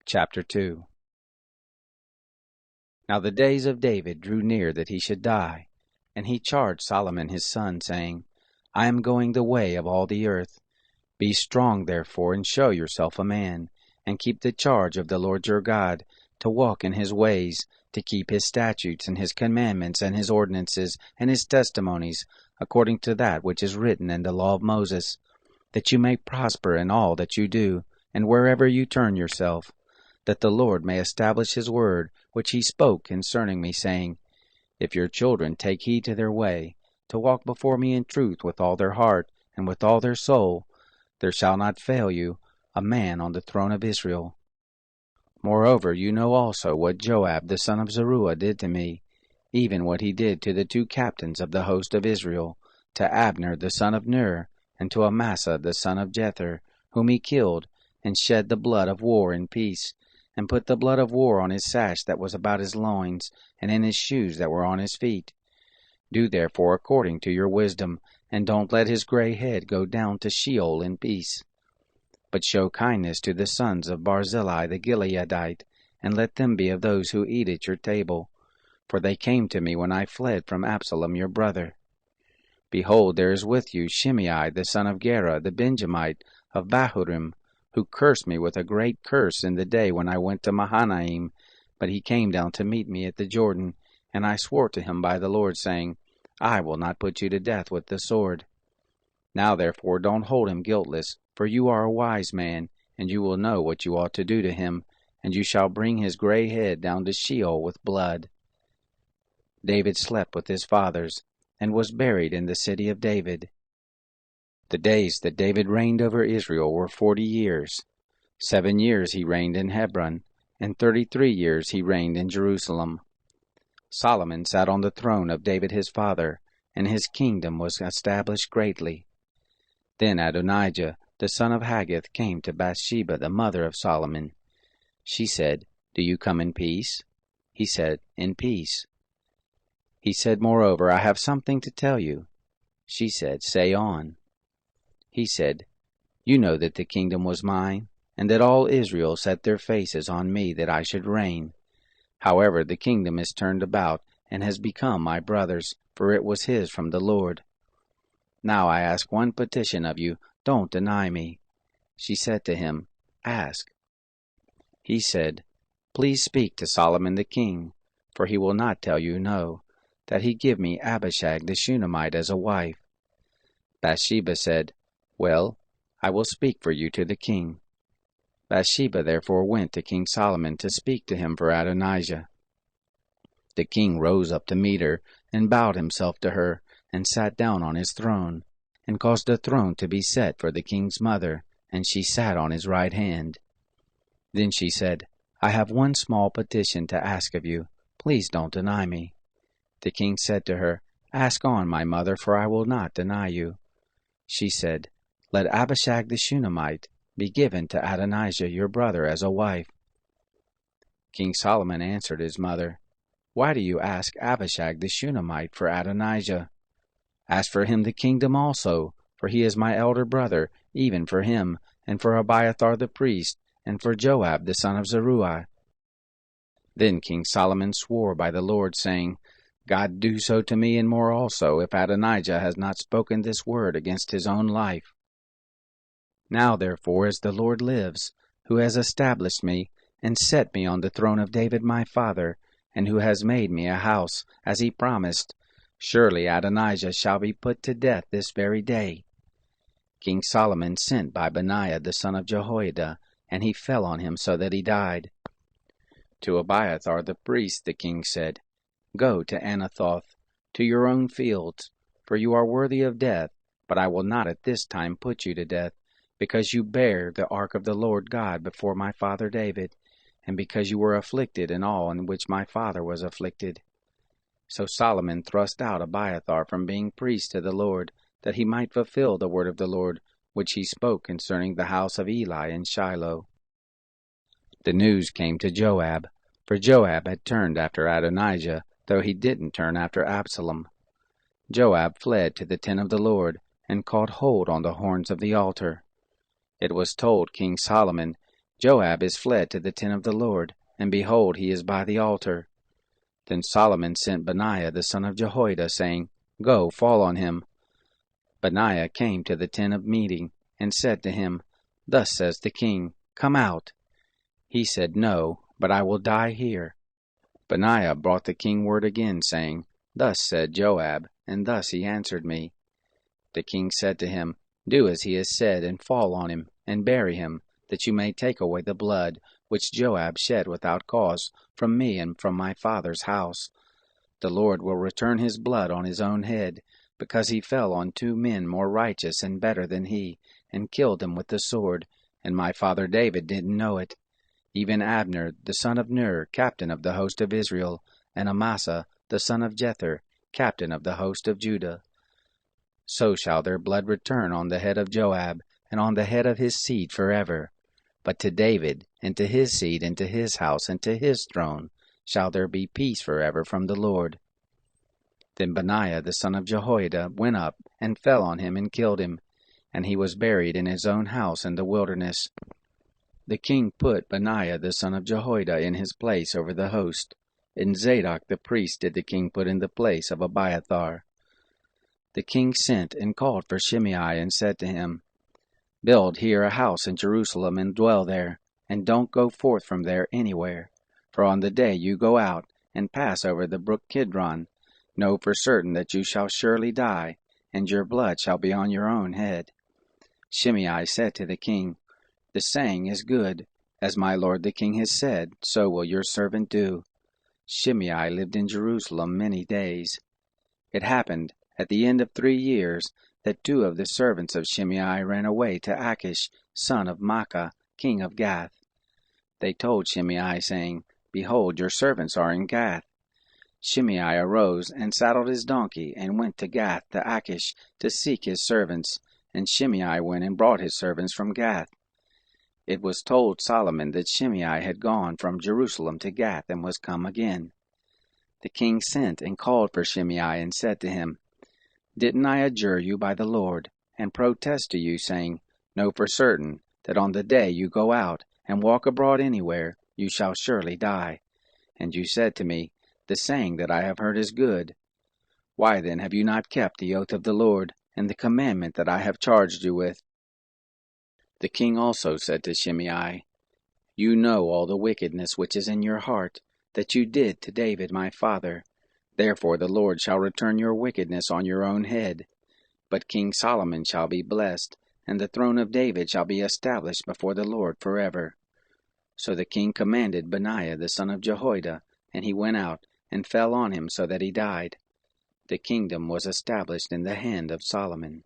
Chapter 2. Now the days of David drew near that he should die, and he charged Solomon his son, saying, I am going the way of all the earth. Be strong therefore, and show yourself a man, and keep the charge of the Lord your God, to walk in his ways, to keep his statutes, and his commandments, and his ordinances, and his testimonies, according to that which is written in the law of Moses, that you may prosper in all that you do, and wherever you turn yourself, that the Lord may establish his word, which he spoke concerning me, saying, If your children take heed to their way, to walk before me in truth with all their heart, and with all their soul, there shall not fail you a man on the throne of Israel. Moreover, you know also what Joab the son of Zeruiah did to me, even what he did to the 2 captains of the host of Israel, to Abner the son of Ner, and to Amasa the son of Jether, whom he killed, and shed the blood of war in peace, and put the blood of war on his sash that was about his loins, and in his shoes that were on his feet. Do therefore according to your wisdom, and don't let his gray head go down to Sheol in peace. But show kindness to the sons of Barzillai the Gileadite, and let them be of those who eat at your table. For they came to me when I fled from Absalom your brother. Behold, there is with you Shimei the son of Gera the Benjamite of Bahurim, who cursed me with a great curse in the day when I went to Mahanaim. But he came down to meet me at the Jordan, and I swore to him by the Lord, saying, I will not put you to death with the sword. Now therefore don't hold him guiltless, for you are a wise man, and you will know what you ought to do to him, and you shall bring his gray head down to Sheol with blood. David slept with his fathers, and was buried in the city of David. The days that David reigned over Israel were 40 years. 7 years he reigned in Hebron, and 33 years he reigned in Jerusalem. Solomon sat on the throne of David his father, and his kingdom was established greatly. Then Adonijah the son of Haggith came to Bathsheba the mother of Solomon. She said, Do you come in peace? He said, In peace. He said, Moreover, I have something to tell you. She said, Say on. He said, You know that the kingdom was mine, and that all Israel set their faces on me that I should reign. However, the kingdom is turned about, and has become my brother's, for it was his from the Lord. Now I ask one petition of you, don't deny me. She said to him, Ask. He said, Please speak to Solomon the king, for he will not tell you no, that he give me Abishag the Shunammite as a wife. Bathsheba said, Well, I will speak for you to the king. Bathsheba therefore went to King Solomon to speak to him for Adonijah. The king rose up to meet her, and bowed himself to her, and sat down on his throne, and caused a throne to be set for the king's mother, and she sat on his right hand. Then she said, I have one small petition to ask of you. Please don't deny me. The king said to her, Ask on, my mother, for I will not deny you. She said, Let Abishag the Shunammite be given to Adonijah your brother as a wife. King Solomon answered his mother, Why do you ask Abishag the Shunammite for Adonijah? Ask for him the kingdom also, for he is my elder brother, even for him, and for Abiathar the priest, and for Joab the son of Zeruiah. Then King Solomon swore by the Lord, saying, God do so to me and more also, if Adonijah has not spoken this word against his own life. Now therefore, as the Lord lives, who has established me, and set me on the throne of David my father, and who has made me a house, as he promised, surely Adonijah shall be put to death this very day. King Solomon sent by Benaiah the son of Jehoiada, and he fell on him so that he died. To Abiathar the priest the king said, Go to Anathoth, to your own fields, for you are worthy of death, but I will not at this time put you to death, because you bear the ark of the Lord God before my father David, and because you were afflicted in all in which my father was afflicted. So Solomon thrust out Abiathar from being priest to the Lord, that he might fulfill the word of the Lord, which he spoke concerning the house of Eli in Shiloh. The news came to Joab, for Joab had turned after Adonijah, though he didn't turn after Absalom. Joab fled to the tent of the Lord, and caught hold on the horns of the altar. It was told King Solomon, Joab is fled to the tent of the Lord, and behold, he is by the altar. Then Solomon sent Benaiah the son of Jehoiada, saying, Go, fall on him. Benaiah came to the tent of meeting, and said to him, Thus says the king, Come out. He said, No, but I will die here. Benaiah brought the king word again, saying, Thus said Joab, and thus he answered me. The king said to him, Do as he has said, and fall on him, and bury him, that you may take away the blood which Joab shed without cause from me and from my father's house. The Lord will return his blood on his own head, because he fell on 2 men more righteous and better than he, and killed them with the sword, and my father David didn't know it. Even Abner, the son of Ner, captain of the host of Israel, and Amasa, the son of Jether, captain of the host of Judah. So shall their blood return on the head of Joab, and on the head of his seed forever. But to David, and to his seed, and to his house, and to his throne, shall there be peace forever from the Lord. Then Benaiah the son of Jehoiada went up, and fell on him, and killed him, and he was buried in his own house in the wilderness. The king put Benaiah the son of Jehoiada in his place over the host, and Zadok the priest did the king put in the place of Abiathar. The king sent and called for Shimei, and said to him, Build here a house in Jerusalem, and dwell there, and don't go forth from there anywhere. For on the day you go out, and pass over the brook Kidron, know for certain that you shall surely die, and your blood shall be on your own head. Shimei said to the king, The saying is good. As my lord the king has said, so will your servant do. Shimei lived in Jerusalem many days. It happened, at the end of 3 years, that 2 of the servants of Shimei ran away to Achish, son of Maacah, king of Gath. They told Shimei, saying, Behold, your servants are in Gath. Shimei arose and saddled his donkey, and went to Gath to Achish to seek his servants. And Shimei went and brought his servants from Gath. It was told Solomon that Shimei had gone from Jerusalem to Gath, and was come again. The king sent and called for Shimei, and said to him, Didn't I adjure you by the Lord, and protest to you, saying, Know for certain that on the day you go out, and walk abroad anywhere, you shall surely die? And you said to me, The saying that I have heard is good. Why then have you not kept the oath of the Lord, and the commandment that I have charged you with? The king also said to Shimei, You know all the wickedness which is in your heart, that you did to David my father. Therefore the Lord shall return your wickedness on your own head. But King Solomon shall be blessed, and the throne of David shall be established before the Lord forever. So the king commanded Benaiah the son of Jehoiada, and he went out, and fell on him so that he died. The kingdom was established in the hand of Solomon.